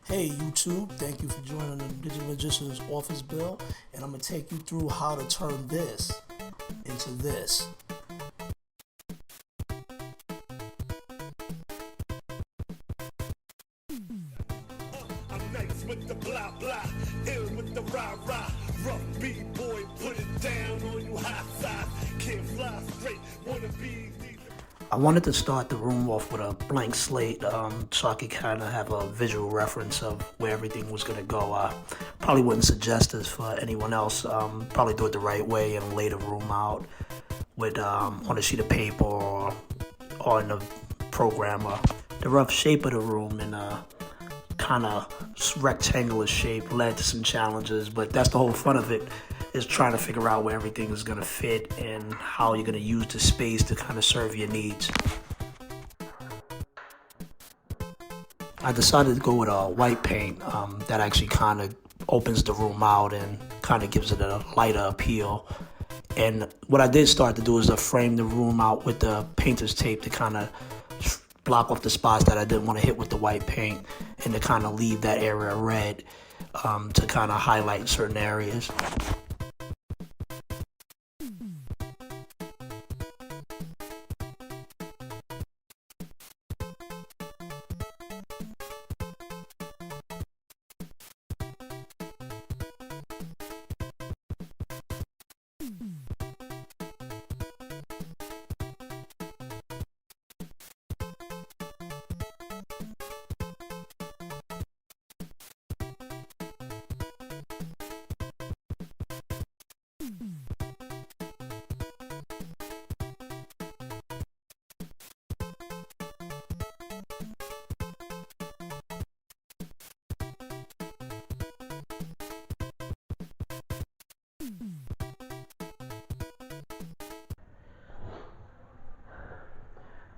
Hey YouTube, thank you for joining the Digitalmagicians office bill, and I'm going to take you through how to turn this into this. I'm nice with the blah blah, ill with the rah rah, rough B-boy, put it down on you high side, can't fly straight, wanna be I wanted to start the room off with a blank slate so I could kind of have a visual reference of where everything was going to go. I probably wouldn't suggest this for anyone else. Probably do it the right way and lay the room out with on a sheet of paper or in a program. The rough shape of the room in a kind of rectangular shape led to some challenges, but that's the whole fun of it, is trying to figure out where everything is going to fit and how you're going to use the space to kind of serve your needs. I decided to go with a white paint that actually kind of opens the room out and kind of gives it a lighter appeal. And what I did start to do is to frame the room out with the painter's tape to kind of block off the spots that I didn't want to hit with the white paint, and to kind of leave that area red to kind of highlight certain areas.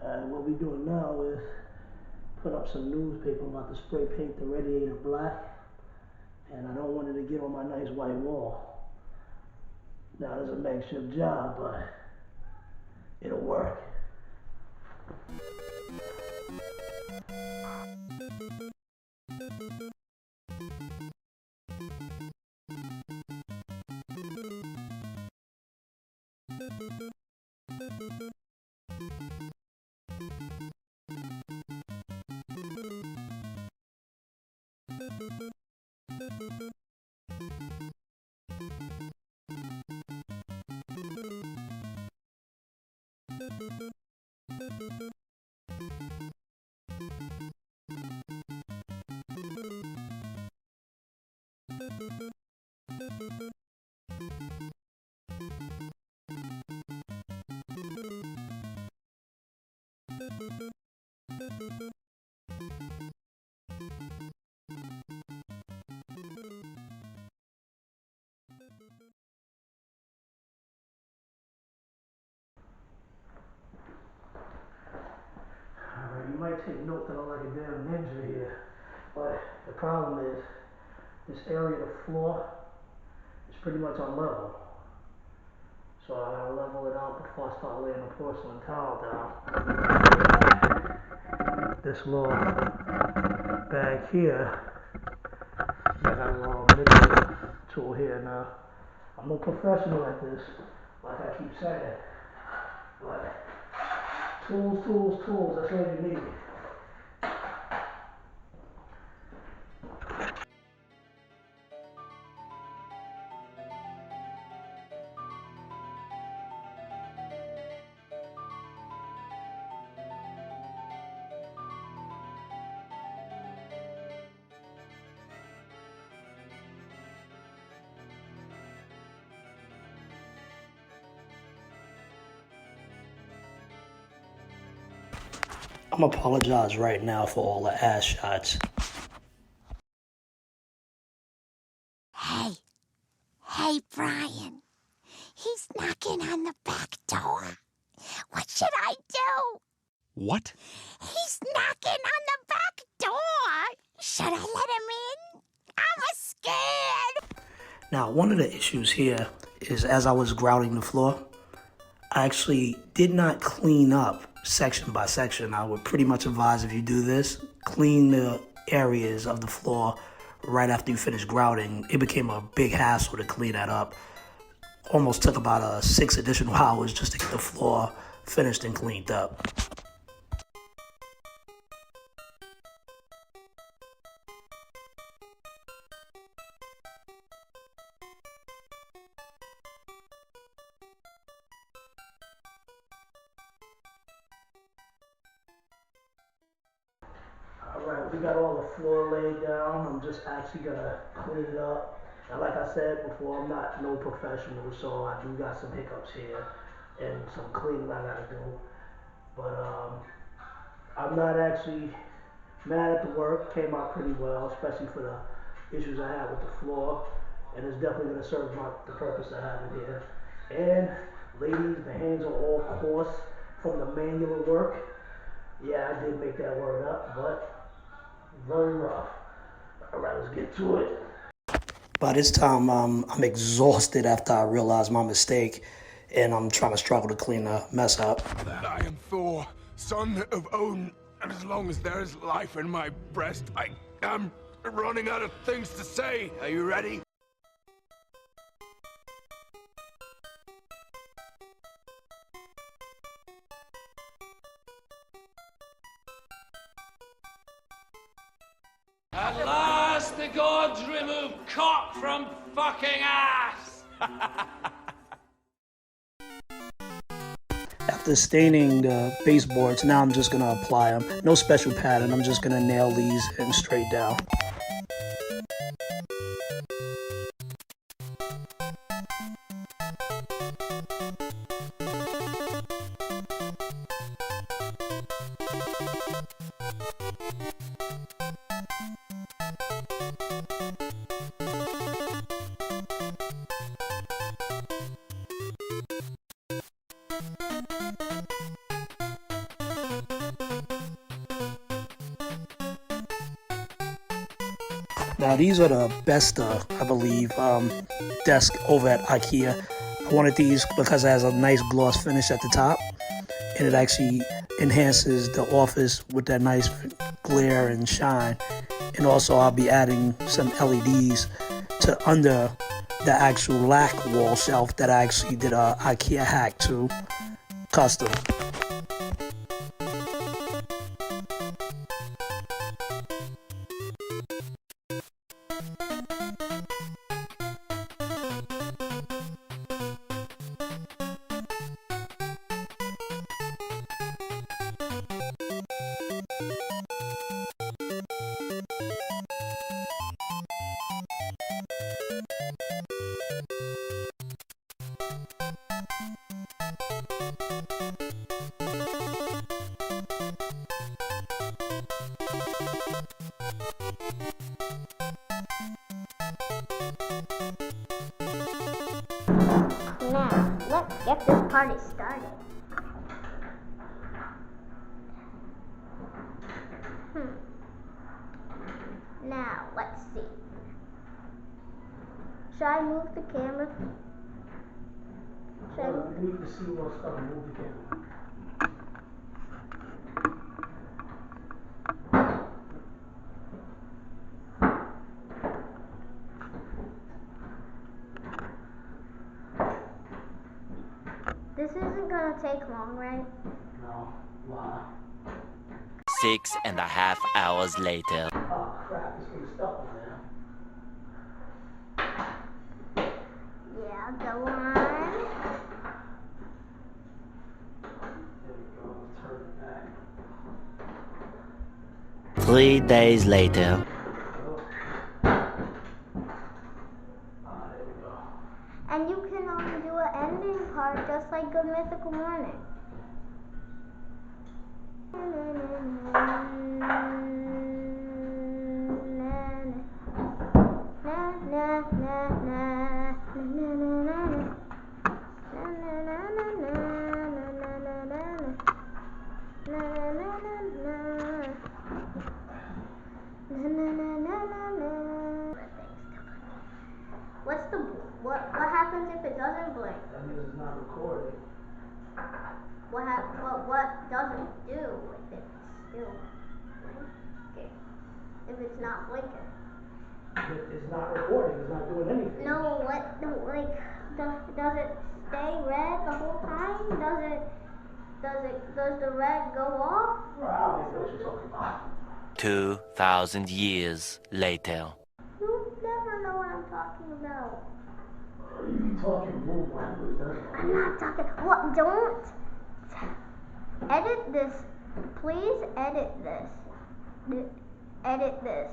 And what we're doing now is put up some newspaper. I'm about to spray paint the radiator black, and I don't want it to get on my nice white wall. Now, this is a makeshift job, but it'll work. Alright, you might take note that I'm like a damn ninja here, but the problem is this area of the floor is pretty much on level. So I gotta level it out before I start laying the porcelain tile down. This little bag here, I got a little mixing tool here now. I'm no professional at this, like I keep saying, but tools, tools, tools, that's all you need. I'm gonna apologize right now for all the ass shots. Hey, Brian. He's knocking on the back door. What should I do? What? He's knocking on the back door. Should I let him in? I'm scared. Now, one of the issues here is, as I was grouting the floor, I actually did not clean up section by section. I would pretty much advise, if you do this, clean the areas of the floor right after you finish grouting, it became a big hassle to clean that up. Almost took about 6 additional hours just to get the floor finished and cleaned up. Alright, we got all the floor laid down. I'm just actually gonna clean it up. And like I said before, I'm not no professional, so I do got some hiccups here and some cleaning I gotta do. But I'm not actually mad at the work. Came out pretty well, especially for the issues I had with the floor. And it's definitely gonna serve the purpose I have it here. And ladies, the hands are all coarse from the manual work. Yeah, I did make that word up, but very rough. All right, let's get to it. By this time, I'm exhausted after I realized my mistake, and I'm trying to struggle to clean the mess up. I am Thor, son of Odin, and as long as there is life in my breast, I am running out of things to say. Are you ready? At last the gods remove cock from fucking ass! After staining the baseboards, now I'm just gonna apply them. No special pattern, I'm just gonna nail these in straight down. Now these are the best, I believe, desk over at IKEA. I wanted these because it has a nice gloss finish at the top, and it actually enhances the office with that nice glare and shine. And also I'll be adding some LEDs to under the actual lack wall shelf that I actually did a IKEA hack to custom. Now, let's get this party started. Now, let's see. Should I move the camera? We need to see what's gonna move the camera. This isn't gonna take long, right? No, wow. 6.5 hours later. Oh crap, it's gonna stuck on there. Yeah, go on. There we go, turn it back. 3 days later. There we go. And you can do an ending part just like Good Mythical Morning. What happens if it doesn't blink? That means it's not recording. What does it do if it's still? Okay. if it's not blinking? It's not recording. It's not doing anything. No, does it stay red the whole time? Does the red go off? Well, I don't know what you're talking about. 2,000 years later. You never know what I'm talking about. You be talking room language, I'm not talking. What? Don't edit this. Please edit this. Edit this.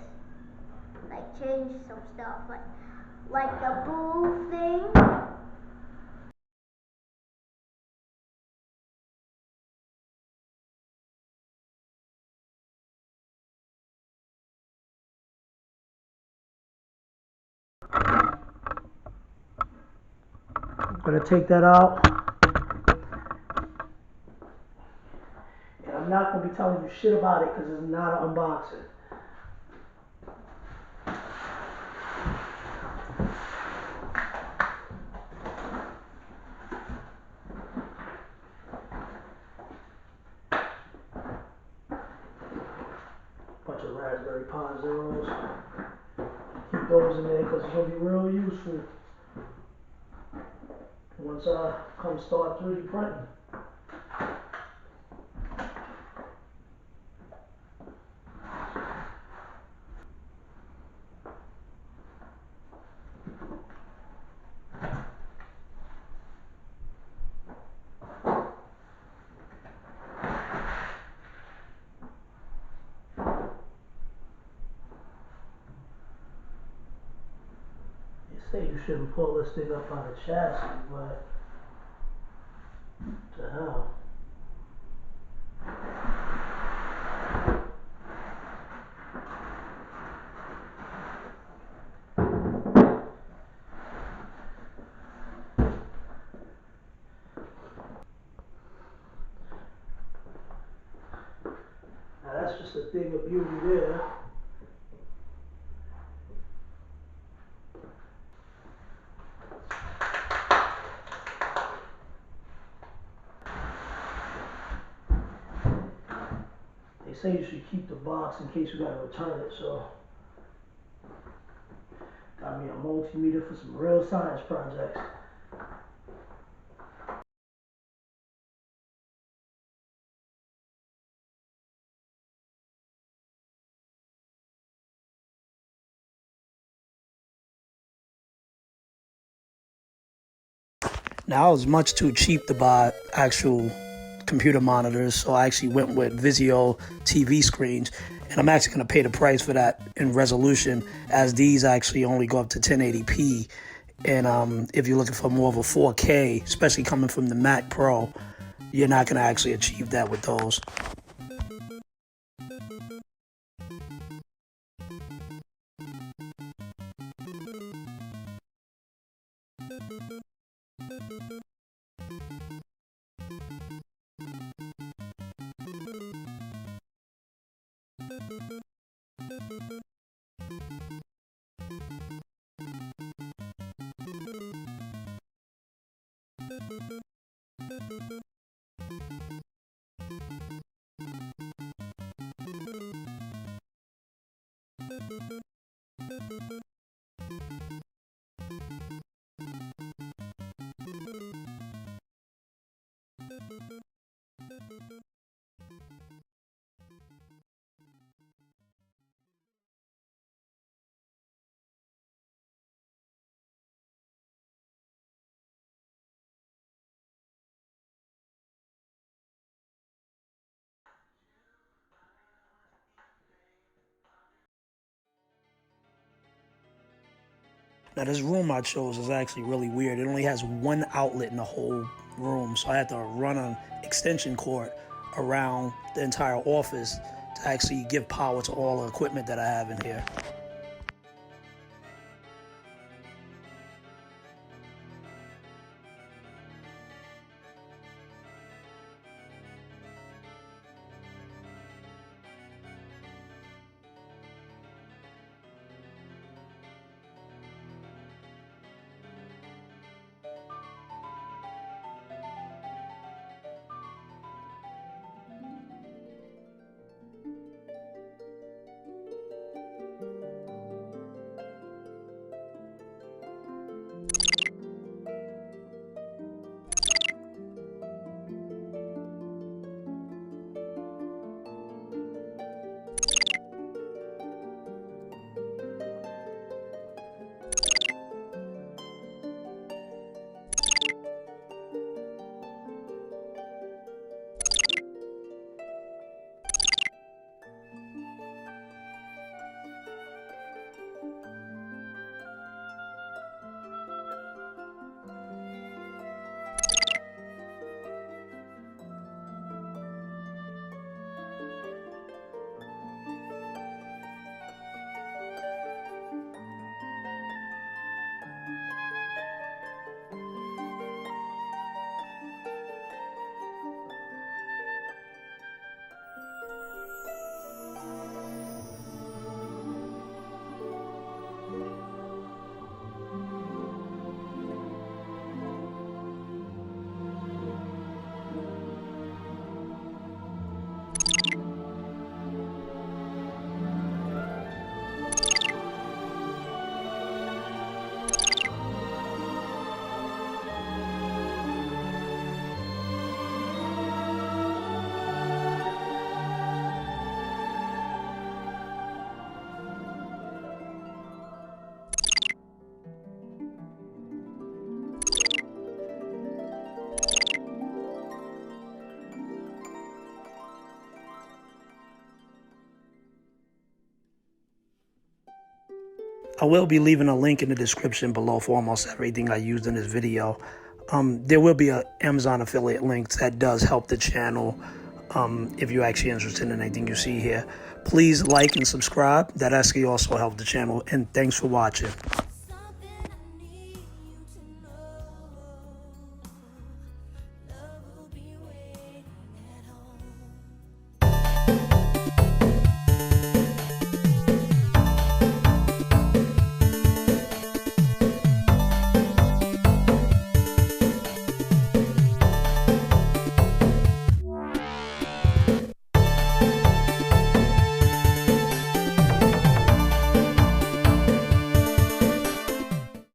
Like change some stuff. Like the boo thing. I'm gonna take that out. And I'm not gonna be telling you shit about it because it's not an unboxing. Bunch of Raspberry Pi Zeros. Keep those in there because it's gonna be real useful once I come start 3D printing. They say you shouldn't pull this thing up on the chassis, but to hell. Now that's just a thing of beauty there. They say you should keep the box in case you gotta return it, so got me a multimeter for some real science projects. Now I was much too cheap to buy actual computer monitors, so I actually went with Vizio TV screens, and I'm actually going to pay the price for that in resolution, as these actually only go up to 1080p, and if you're looking for more of a 4K, especially coming from the Mac Pro, you're not going to actually achieve that with those. Now this room I chose is actually really weird. It only has one outlet in the whole room, so I had to run an extension cord around the entire office to actually give power to all the equipment that I have in here. I will be leaving a link in the description below for almost everything I used in this video. There will be an Amazon affiliate link that does help the channel. If you're actually interested in anything you see here, please like and subscribe. That actually also helps the channel. And thanks for watching.